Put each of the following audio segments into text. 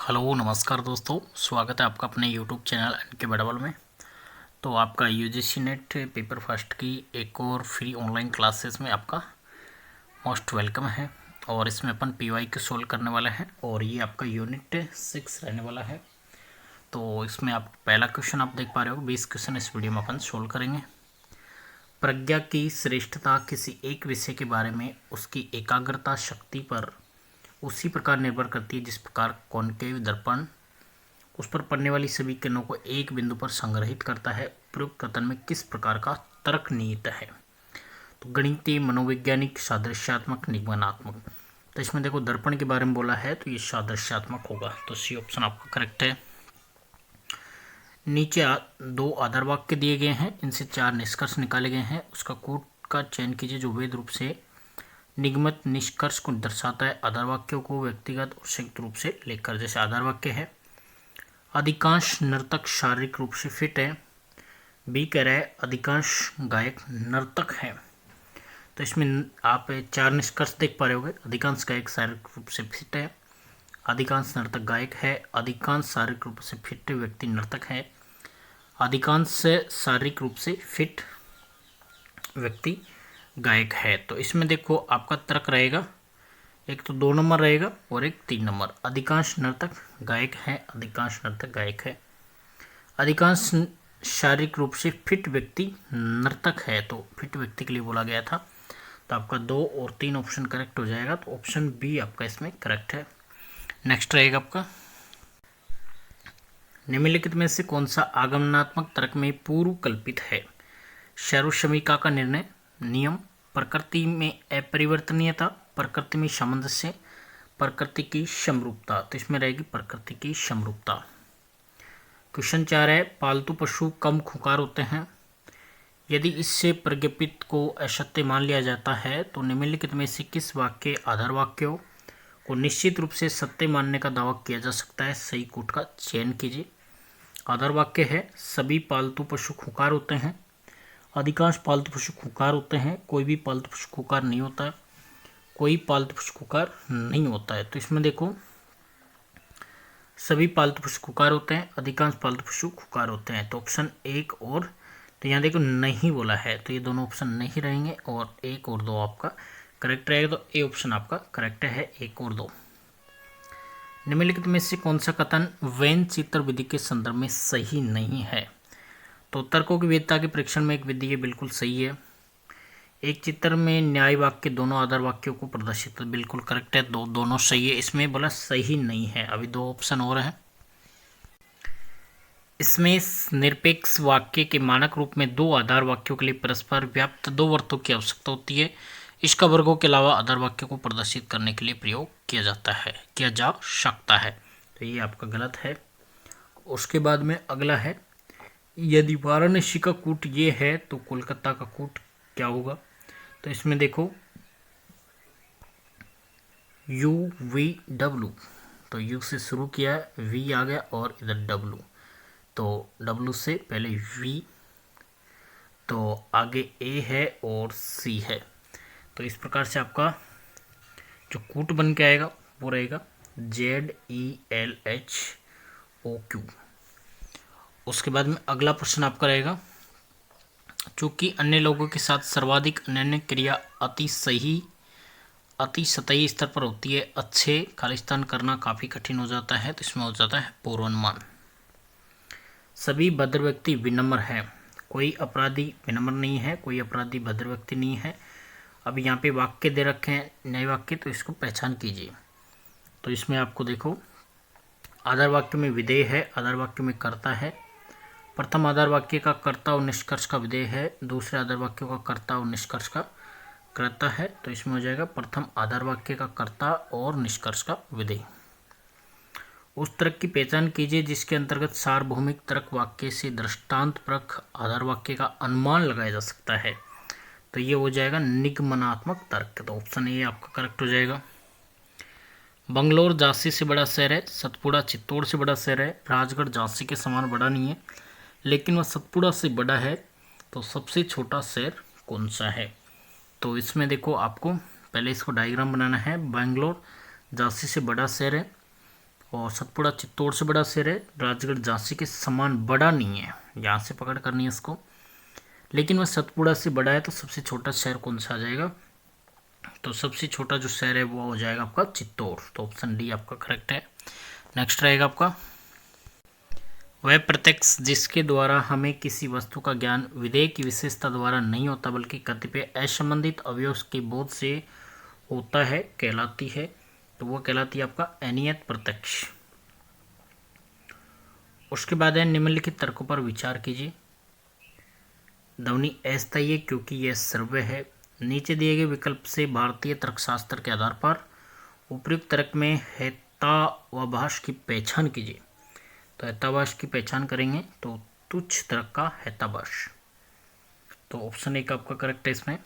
Hello नमस्कार दोस्तों, स्वागत है आपका अपने यूट्यूब चैनल एनके बड़ावल में। तो आपका यूजीसी नेट पेपर फर्स्ट की एक और फ्री ऑनलाइन क्लासेस में आपका मोस्ट वेलकम है। और इसमें अपन पीवाई के सोल्व करने वाले हैं और ये आपका यूनिट 6 रहने वाला है। तो इसमें आप पहला क्वेश्चन आप देख पा रहे हो, 20 क्वेश्चन इस वीडियो में अपन सोल्व करेंगे। प्रज्ञा की श्रेष्ठता किसी एक विषय के बारे में उसकी एकाग्रता शक्ति पर उसी प्रकार निर्भर करती है जिस प्रकार कॉनकेव दर्पण उस पर पड़ने वाली सभी किरणों को एक बिंदु पर संग्रहित करता है। उपयुक्त कथन में किस प्रकार का तर्क निहित है? तो गणितीय, मनोवैज्ञानिक, सादृश्यात्मक, निगमनात्मक। तो इसमें देखो दर्पण के बारे में बोला है तो ये सादृश्यात्मक होगा, तो सी ऑप्शन आपका करेक्ट है। नीचे दो आधार वाक्य दिए गए हैं, इनसे 4 निष्कर्ष निकाले गए हैं। उसका कूट का चयन कीजिए जो वैध रूप से निगमित निष्कर्ष को दर्शाता है। आधार वाक्यों को व्यक्तिगत और संयुक्त रूप से लेकर, जैसे आधार वाक्य है अधिकांश नर्तक शारीरिक रूप से फिट है। बी कह रहा है अधिकांश गायक नर्तक हैं। तो इसमें आप 4 निष्कर्ष देख पा रहे होंगे। अधिकांश गायक शारीरिक रूप से फिट है, अधिकांश नर्तक गायक है, अधिकांश शारीरिक रूप से फिट व्यक्ति नर्तक है, अधिकांश शारीरिक रूप से फिट व्यक्ति गायक है। तो इसमें देखो आपका तर्क रहेगा, एक तो 2 नंबर रहेगा और एक 3 नंबर। अधिकांश नर्तक गायक है, अधिकांश नर्तक गायक है, अधिकांश शारीरिक रूप से फिट व्यक्ति नर्तक है। तो फिट व्यक्ति के लिए बोला गया था, तो आपका 2 और 3 ऑप्शन करेक्ट हो जाएगा। तो ऑप्शन बी आपका इसमें करेक्ट है। नेक्स्ट रहेगा आपका, निम्नलिखित में से कौन सा आगमनात्मक तर्क में पूर्व कल्पित है? सर्वसमीका का निर्णय, नियम, प्रकृति में अपरिवर्तनीयता, प्रकृति में सामंजस्य, प्रकृति की समरूपता। तो इसमें रहेगी प्रकृति की समरूपता। क्वेश्चन 4 है, पालतू पशु कम खुंखार होते हैं। यदि इससे प्रज्ञापित को असत्य मान लिया जाता है तो निम्नलिखित में से किस वाक्य आधार वाक्यों को निश्चित रूप से सत्य मानने का दावा किया जा सकता है? सही कूट का चयन कीजिए। आधार वाक्य है सभी पालतू पशु खुंखार होते हैं, अधिकांश पालतू पशु खुंखार होते हैं, कोई भी पालतू पशु खुंखार नहीं होता है, कोई पालतू पशु खुंखार नहीं होता है। तो इसमें देखो सभी पालतू पशु खुंखार होते हैं, अधिकांश पालतू पशु खुंखार होते हैं। तो ऑप्शन 1 और, तो यहाँ देखो नहीं बोला है, तो ये दोनों ऑप्शन नहीं रहेंगे और 1 और 2 आपका करेक्ट रहेगा। तो ए ऑप्शन आपका करेक्ट है, 1 और 2। निम्नलिखित में से कौन सा कथन वेन चित्र विधि के संदर्भ में सही नहीं है? तो तर्कों की वैधता के परीक्षण में एक विधि ये बिल्कुल सही है। एक चित्र में न्याय वाक्य दोनों आधार वाक्यों को प्रदर्शित, बिल्कुल करेक्ट है, दोनों सही है। इसमें बोला सही नहीं है, अभी 2 ऑप्शन और हैं। इसमें निरपेक्ष वाक्य के मानक रूप में 2 आधार वाक्यों के लिए परस्पर व्याप्त 2 वृत्तों की आवश्यकता होती है। इसका वर्गों के अलावा आधार वाक्यों को प्रदर्शित करने के लिए प्रयोग किया जा सकता है। तो ये आपका गलत है। उसके बाद में अगला है, यदि वाराणसी का कूट ये है तो कोलकाता का कूट क्या होगा? तो इसमें देखो यू वी डब्लू, तो यू से शुरू किया, वी आ गया और इधर डब्लू, तो डब्लू से पहले वी, तो आगे ए है और सी है। तो इस प्रकार से आपका जो कूट बन के आएगा वो रहेगा ZELHOQ। उसके बाद में अगला प्रश्न आपका रहेगा, चूँकि अन्य लोगों के साथ सर्वाधिक अन्य क्रिया अति सतही स्तर पर होती है, अच्छे खालिस्तान करना काफ़ी कठिन हो जाता है। तो इसमें हो जाता है पूर्वानुमान। सभी भद्र व्यक्ति विनम्र हैं, कोई अपराधी विनम्र नहीं है, कोई अपराधी भद्र व्यक्ति नहीं है। अब यहाँ पे वाक्य दे रखे हैं नए वाक्य, तो इसको पहचान कीजिए। तो इसमें आपको देखो आधार वाक्य में विधेय है, आधार वाक्य में कर्ता है। प्रथम आधार वाक्य का कर्ता और निष्कर्ष का विधेय है, दूसरे आधार वाक्य का कर्ता और निष्कर्ष का कर्ता है। तो इसमें हो जाएगा प्रथम आधार वाक्य का कर्ता और निष्कर्ष का विधेय। उस तर्क की पहचान कीजिए जिसके अंतर्गत सार्वभौमिक तर्क वाक्य से दृष्टांतपरक आधार वाक्य का अनुमान लगाया जा सकता है। तो ये हो जाएगा निगमनात्मक तर्क। तो ऑप्शन ए आपका करेक्ट हो जाएगा। बंगलोर झांसी से बड़ा शहर है, सतपुड़ा चित्तौड़ से बड़ा शहर है, राजगढ़ झांसी के समान बड़ा नहीं है, लेकिन वह सतपुड़ा से बड़ा है। तो सबसे छोटा शहर कौन सा है? तो इसमें देखो आपको पहले इसको डायग्राम बनाना है। बेंगलोर झांसी से बड़ा शहर है और सतपुड़ा चित्तौड़ से बड़ा शहर है, राजगढ़ झांसी के समान बड़ा नहीं है, यहाँ से पकड़ करनी है इसको। लेकिन वह सतपुड़ा से बड़ा है तो सबसे छोटा शहर कौन सा आ जाएगा, तो सबसे छोटा जो शहर है वो हो जाएगा आपका चित्तौड़। तो ऑप्शन डी आपका करेक्ट है। नेक्स्ट रहेगा आपका, वह प्रत्यक्ष जिसके द्वारा हमें किसी वस्तु का ज्ञान विधेय की विशेषता द्वारा नहीं होता बल्कि कतिपय असंबंधित अवयव के बोध से होता है कहलाती है, तो वो कहलाती है आपका अनियत प्रत्यक्ष। उसके बाद है निम्नलिखित तर्कों पर विचार कीजिए। ध्वनि अस्थायी है क्योंकि यह सर्वव्य है। नीचे दिए गए विकल्प से भारतीय तर्कशास्त्र के आधार पर उपयुक्त तर्क में हेतावाभास की पहचान कीजिए। तो हेताभास की पहचान करेंगे तो तुच्छ तर्क का हेताभास। तो ऑप्शन एक आपका करेक्ट है। इसमें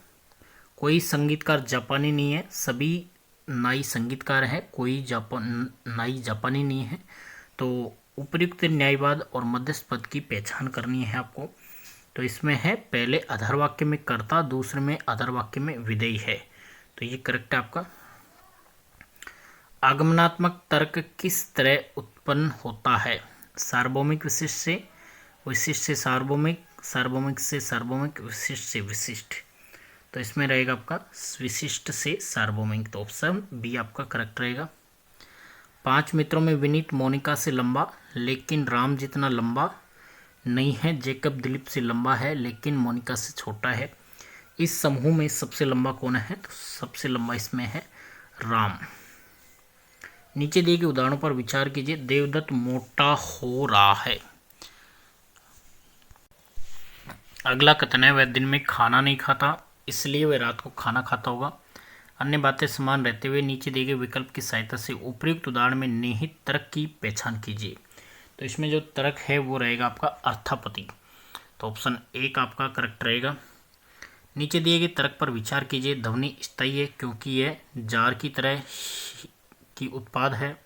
कोई संगीतकार जापानी नहीं है, सभी नाई संगीतकार है, कोई नाई जापानी नहीं है। तो उपयुक्त न्यायवाद और मध्यस्थ पद की पहचान करनी है आपको। तो इसमें है पहले आधार वाक्य में कर्ता, दूसरे में आधार वाक्य में विधेय है, तो ये करेक्ट है आपका। आगमनात्मक तर्क किस तरह उत्पन्न होता है, सार्वभौमिक विशिष्ट से, विशिष्ट से सार्वभौमिक, सार्वभौमिक से सार्वभौमिक, विशिष्ट से विशिष्ट। तो इसमें रहेगा आपका विशिष्ट से सार्वभौमिक, तो ऑप्शन बी आपका करेक्ट रहेगा। 5 मित्रों में विनीत मोनिका से लंबा लेकिन राम जितना लंबा नहीं है, जेकब दिलीप से लंबा है लेकिन मोनिका से छोटा है। इस समूह में सबसे लंबा कौन है, तो सबसे लंबा इसमें है राम। नीचे दिए गए उदाहरणों पर विचार कीजिए। देवदत्त मोटा हो रहा है। अगला कथन है वह दिन में खाना नहीं खाता इसलिए वह रात को खाना खाता होगा। अन्य बातें समान रहते हुए नीचे दिए गए विकल्प की सहायता से उपयुक्त उदाहरण में निहित तर्क की पहचान कीजिए। तो इसमें जो तर्क है वो रहेगा आपका अर्थापत्ति, तो ऑप्शन एक आपका करेक्ट रहेगा। नीचे दिए गए तर्क पर विचार कीजिए। ध्वनि स्थायी है क्योंकि यह जार की तरह की उत्पाद है।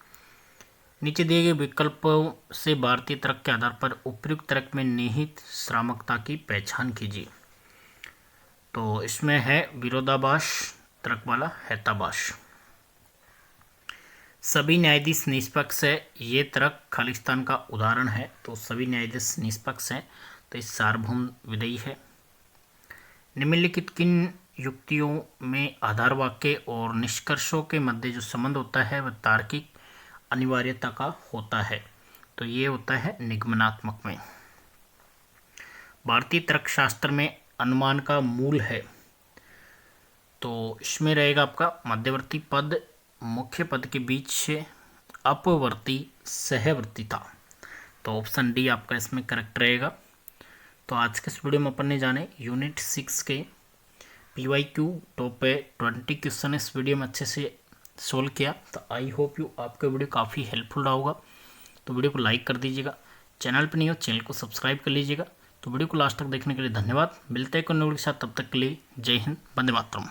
नीचे दिए गए विकल्पों से भारतीय तर्क के आधार पर उपयुक्त तर्क में निहित श्रामकता की पहचान कीजिए। तो इसमें है विरोधाभास तर्क वाला हेताभास। सभी न्यायाधीश निष्पक्ष है, ये तर्क खालिस्तान का उदाहरण है, तो सभी न्यायाधीश निष्पक्ष है, तो इस सार्वभौम विधेयी है। निम्नलिखित किन युक्तियों में आधार वाक्य और निष्कर्षों के मध्य जो संबंध होता है वह तार्किक अनिवार्यता का होता है, तो ये होता है निगमनात्मक में। भारतीय तर्कशास्त्र में अनुमान का मूल है, तो इसमें रहेगा आपका मध्यवर्ती पद मुख्य पद के बीच अपवर्ती सहवर्तीता, तो ऑप्शन डी आपका इसमें करेक्ट रहेगा। तो आज के इस वीडियो में अपन ने जाने यूनिट 6 के PYQ टॉप पे 20 क्वेश्चन इस वीडियो में अच्छे से सोल्व किया। तो आई होप यू आपका वीडियो काफ़ी हेल्पफुल रहा होगा। तो वीडियो को लाइक कर दीजिएगा, चैनल पर नहीं हो चैनल को सब्सक्राइब कर लीजिएगा। तो वीडियो को लास्ट तक देखने के लिए धन्यवाद। मिलते हैं कोई नए वीडियो के साथ, तब तक के लिए जय हिंद, वंदे मातरम।